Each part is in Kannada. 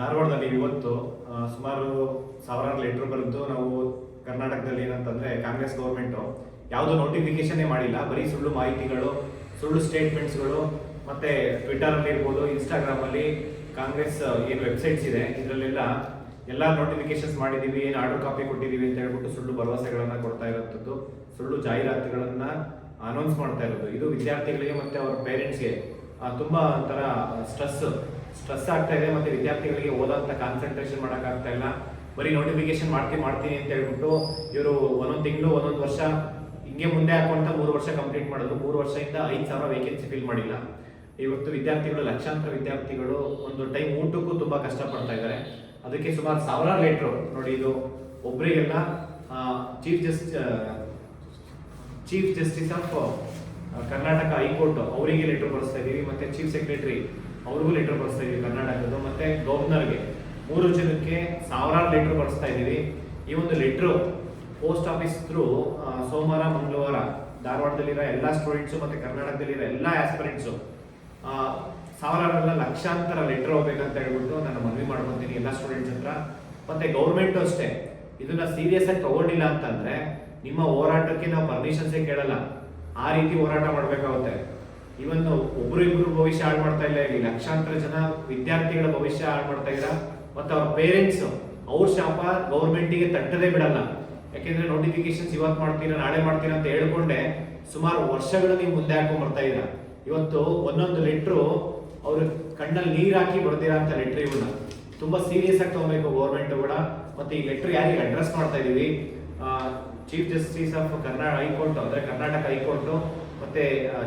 ಧಾರವಾಡದಲ್ಲಿ ಇವತ್ತು ಸುಮಾರು ಸಾವಿರಾರು ಲೆಟರ್ ಬರೆದು ನಾವು ಕರ್ನಾಟಕದಲ್ಲಿ ಏನಂತಂದ್ರೆ ಕಾಂಗ್ರೆಸ್ ಗೌರ್ಮೆಂಟು ಯಾವುದೋ ನೋಟಿಫಿಕೇಶನ್ನೇ ಮಾಡಿಲ್ಲ, ಬರೀ ಸುಳ್ಳು ಮಾಹಿತಿಗಳು, ಸುಳ್ಳು ಸ್ಟೇಟ್ಮೆಂಟ್ಸ್ಗಳು, ಮತ್ತೆ ಟ್ವಿಟರಲ್ಲಿ ಇರ್ಬೋದು, ಇನ್ಸ್ಟಾಗ್ರಾಮಲ್ಲಿ ಕಾಂಗ್ರೆಸ್ ಏನು ವೆಬ್ಸೈಟ್ಸ್ ಇದೆ ಇದರಲ್ಲೆಲ್ಲ ಎಲ್ಲ ನೋಟಿಫಿಕೇಶನ್ಸ್ ಮಾಡಿದ್ದೀವಿ, ಏನು ಆರ್ಡರ್ ಕಾಪಿ ಕೊಟ್ಟಿದ್ದೀವಿ ಅಂತ ಹೇಳ್ಬಿಟ್ಟು ಸುಳ್ಳು ಭರವಸೆಗಳನ್ನು ಕೊಡ್ತಾ ಇರೋಂಥದ್ದು, ಸುಳ್ಳು ಜಾಹೀರಾತುಗಳನ್ನು ಅನೌನ್ಸ್ ಮಾಡ್ತಾ ಇರೋದು. ಇದು ವಿದ್ಯಾರ್ಥಿಗಳಿಗೆ ಮತ್ತು ಅವರ ಪೇರೆಂಟ್ಸ್ಗೆ ತುಂಬ ಒಂಥರ ಸ್ಟ್ರೆಸ್ ಆಗ್ತಾ ಇದೆ. ಮತ್ತು ವಿದ್ಯಾರ್ಥಿಗಳಿಗೆ ಓದೋಂಥ ಕಾನ್ಸಂಟ್ರೇಷನ್ ಮಾಡೋಕ್ಕಾಗ್ತಾ ಇಲ್ಲ. ಬರೀ ನೋಟಿಫಿಕೇಶನ್ ಮಾಡ್ತೀನಿ ಅಂತ ಹೇಳ್ಬಿಟ್ಟು ಇವರು ಒಂದೊಂದು ತಿಂಗಳು ಒಂದೊಂದು ವರ್ಷ ಹಿಂಗೆ ಮುಂದೆ ಹಾಕುವಂತ 3 ವರ್ಷ ಕಂಪ್ಲೀಟ್ ಮಾಡಿದ್ರು. 3 ವರ್ಷದಿಂದ 5,000 ವೇಕೆನ್ಸಿ ಫಿಲ್ ಮಾಡಿಲ್ಲ. ಇವತ್ತು ವಿದ್ಯಾರ್ಥಿಗಳು, ಲಕ್ಷಾಂತರ ವಿದ್ಯಾರ್ಥಿಗಳು ಒಂದು ಟೈಮ್ ಊಟಕ್ಕೂ ತುಂಬ ಕಷ್ಟಪಡ್ತಾ ಇದ್ದಾರೆ. ಅದಕ್ಕೆ ಸುಮಾರು ಸಾವಿರಾರು ಲೆಟ್ರು ನೋಡಿ. ಇದು ಒಬ್ಬರಿಗೆಲ್ಲ chief justice of Karnataka high court ಅವರಿಗೆ ಲೆಟರ್ ಬರೆಸ್ತಾ ಇದ್ದೀವಿ, ಮತ್ತೆ ಚೀಫ್ ಸೆಕ್ರೆಟರಿ ಅವ್ರಿಗೂ ಲೆಟರ್ ಬರೆಸ್ತಾ ಇದೀವಿ ಕರ್ನಾಟಕದ್ದು, ಮತ್ತೆ ಗವರ್ನರ್ಗೆ 3 ಜನಕ್ಕೆ ಸಾವಿರಾರು ಲೆಟರ್ ಬರೆಸ್ತಾ ಇದ್ದೀವಿ. ಈ ಒಂದು ಲೆಟ್ರು ಪೋಸ್ಟ್ ಆಫೀಸ್ ಥ್ರೂ ಸೋಮವಾರ ಮಂಗಳವಾರ ಧಾರವಾಡದಲ್ಲಿರೋ ಎಲ್ಲ ಸ್ಟೂಡೆಂಟ್ಸು ಮತ್ತೆ ಕರ್ನಾಟಕದಲ್ಲಿರೋ ಎಲ್ಲ ಆಸ್ಪಿರೆಂಟ್ಸು ಸಾವಿರಾರಲ್ಲ ಲಕ್ಷಾಂತರ ಲೆಟರ್ ಹೋಗ್ಬೇಕಂತ ಹೇಳ್ಬಿಟ್ಟು ನಾನು ಮನವಿ ಮಾಡ್ಕೊತೀನಿ ಎಲ್ಲ ಸ್ಟೂಡೆಂಟ್ಸ್ ಹತ್ರ. ಮತ್ತೆ ಗೌರ್ಮೆಂಟು ಅಷ್ಟೇ ಇದನ್ನ ಸೀರಿಯಸ್ ಆಗಿ ತಗೊಂಡಿಲ್ಲ ಅಂತಂದ್ರೆ ನಿಮ್ಮ ಹೋರಾಟಕ್ಕೆ ನಾವು ಪರ್ಮಿಷನ್ಸೇ ಕೇಳಲ್ಲ, ಆ ರೀತಿ ಹೋರಾಟ ಮಾಡ್ಬೇಕಾಗುತ್ತೆ. ಇವನ್ ಒಬ್ರು ಇಬ್ರು ಭವಿಷ್ಯ ಹಾಳು ಮಾಡ್ತಾ ಇಲ್ಲ, ಇಲ್ಲಿ ಲಕ್ಷಾಂತರ ಜನ ವಿದ್ಯಾರ್ಥಿಗಳ ಭವಿಷ್ಯ ಹಾಳು ಮಾಡ್ತಾ ಇದ್ದೀರಾ. ಮತ್ತು ಅವ್ರ ಪೇರೆಂಟ್ಸ್ ಅವ್ರ ಶಾಪ ಗೌರ್ಮೆಂಟಿಗೆ ತಟ್ಟದೇ ಬಿಡಲ್ಲ. ಯಾಕೆಂದ್ರೆ ನೋಟಿಫಿಕೇಶನ್ಸ್ ಇವತ್ತು ಮಾಡ್ತೀರಾ ನಾಳೆ ಮಾಡ್ತೀರಾ ಅಂತ ಹೇಳ್ಕೊಂಡೆ ಸುಮಾರು ವರ್ಷಗಳು ನೀವು ಮುಂದೆ ಹಾಕೊಂಡ್ ಬರ್ತಾ ಇದ್ದೀರಾ. ಇವತ್ತು ಒಂದೊಂದು ಲೆಟ್ರು ಅವ್ರ ಕಣ್ಣಲ್ಲಿ ನೀರ್ ಹಾಕಿ ಬರ್ತೀರಾ ಅಂತ ಲೆಟ್ರ್ ಇವನ್ನ ತುಂಬಾ ಸೀರಿಯಸ್ ಆಗಿ ತಗೋಬೇಕು ಗೌರ್ಮೆಂಟ್ ಕೂಡ. ಮತ್ತೆ ಈ ಲೆಟ್ರ್ ಯಾರಿಗೆ ಅಡ್ರೆಸ್ ಮಾಡ್ತಾ ಇದೀವಿ, ಚೀಫ್ ಜಸ್ಟಿಸ್ ಆಫ್ ಹೈಕೋರ್ಟ್ ಅಂದ್ರೆ ಕರ್ನಾಟಕ ಹೈಕೋರ್ಟ್, ಮತ್ತೆ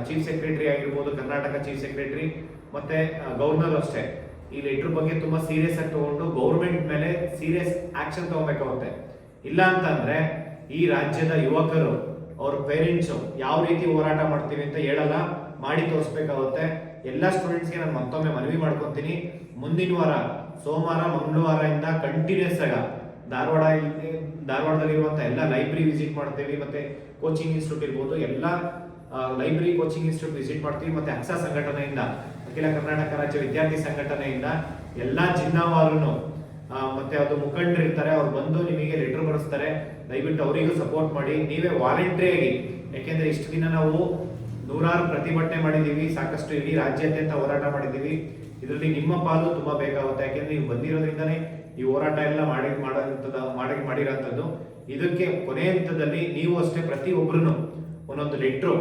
ಚೀಫ್ ಸೆಕ್ರೆಟರಿ ಆಗಿರ್ಬೋದು ಕರ್ನಾಟಕ ಚೀಫ್ ಸೆಕ್ರೆಟರಿ, ಮತ್ತೆ ಗವರ್ನರ್ ಅಷ್ಟೇ ಈ ಲೆಟರ್ ಬಗ್ಗೆ ತುಂಬಾ ಸೀರಿಯಸ್ ಆಗಿ ತಗೊಂಡು ಗೌರ್ಮೆಂಟ್ ಮೇಲೆ ಸೀರಿಯಸ್ ಆಕ್ಷನ್ ತಗೋಬೇಕಾಗುತ್ತೆ. ಇಲ್ಲ ಅಂತಂದ್ರೆ ಈ ರಾಜ್ಯದ ಯುವಕರು ಅವ್ರ ಪೇರೆಂಟ್ಸ್ ಯಾವ ರೀತಿ ಹೋರಾಟ ಮಾಡ್ತೀವಿ ಅಂತ ಹೇಳಲ್ಲ, ಮಾಡಿ ತೋರಿಸ್ಬೇಕಾಗುತ್ತೆ. ಎಲ್ಲ ಸ್ಟೂಡೆಂಟ್ಸ್ಗೆ ನಾನು ಮತ್ತೊಮ್ಮೆ ಮನವಿ ಮಾಡ್ಕೊತೀನಿ, ಮುಂದಿನ ವಾರ ಸೋಮವಾರ ಮಂಗಳವಾರದಿಂದ ಕಂಟಿನ್ಯೂಸ್ ಆಗ ಧಾರವಾಡದಲ್ಲಿರುವಂತಹ ಎಲ್ಲ ಲೈಬ್ರರಿ ವಿಸಿಟ್ ಮಾಡ್ತೀವಿ, ಮತ್ತೆ ಕೋಚಿಂಗ್ ಇನ್ಸ್ಟಿಟ್ಯೂಟ್ ಇರ್ಬೋದು, ಎಲ್ಲ ಲೈಬ್ರರಿ ಕೋಚಿಂಗ್ ಇನ್ಸ್ಟಿಟ್ಯೂಟ್ ವಿಸಿಟ್ ಮಾಡ್ತೀವಿ. ಮತ್ತೆ ಅಕ್ಸಾ ಸಂಘಟನೆಯಿಂದ, ಅಖಿಲ ಕರ್ನಾಟಕ ರಾಜ್ಯ ವಿದ್ಯಾರ್ಥಿ ಸಂಘಟನೆಯಿಂದ ಎಲ್ಲ ಜಿಲ್ಲಾವಾರು ಮತ್ತೆ ಅದು ಮುಖಂಡರು ಇರ್ತಾರೆ, ಅವ್ರು ಬಂದು ನಿಮಗೆ ಲೆಟರ್ ಬರೆಸ್ತಾರೆ. ದಯವಿಟ್ಟು ಅವರಿಗೂ ಸಪೋರ್ಟ್ ಮಾಡಿ, ನೀವೇ ವಾಲಂಟ್ರಿಯಾಗಿ. ಯಾಕೆಂದ್ರೆ ಇಷ್ಟು ದಿನ ನಾವು ನೂರಾರು ಪ್ರತಿಭಟನೆ ಮಾಡಿದ್ದೀವಿ, ಸಾಕಷ್ಟು ಇಡೀ ರಾಜ್ಯಾದ್ಯಂತ ಹೋರಾಟ ಮಾಡಿದ್ದೀವಿ. ಇದರಲ್ಲಿ ನಿಮ್ಮ ಪಾಲು ತುಂಬಾ ಬೇಕಾಗುತ್ತೆ. ಯಾಕೆಂದ್ರೆ ನೀವು ಬಂದಿರೋದ್ರಿಂದನೇ ಈ ಹೋರಾಟ ಎಲ್ಲ ಮಾಡಿರೋಂಥದ್ದು. ಇದಕ್ಕೆ ಕೊನೆ ಹಂತದಲ್ಲಿ ನೀವು ಅಷ್ಟೇ ಪ್ರತಿಯೊಬ್ಬರು ಒಂದೊಂದು ಲೆಟ್ರು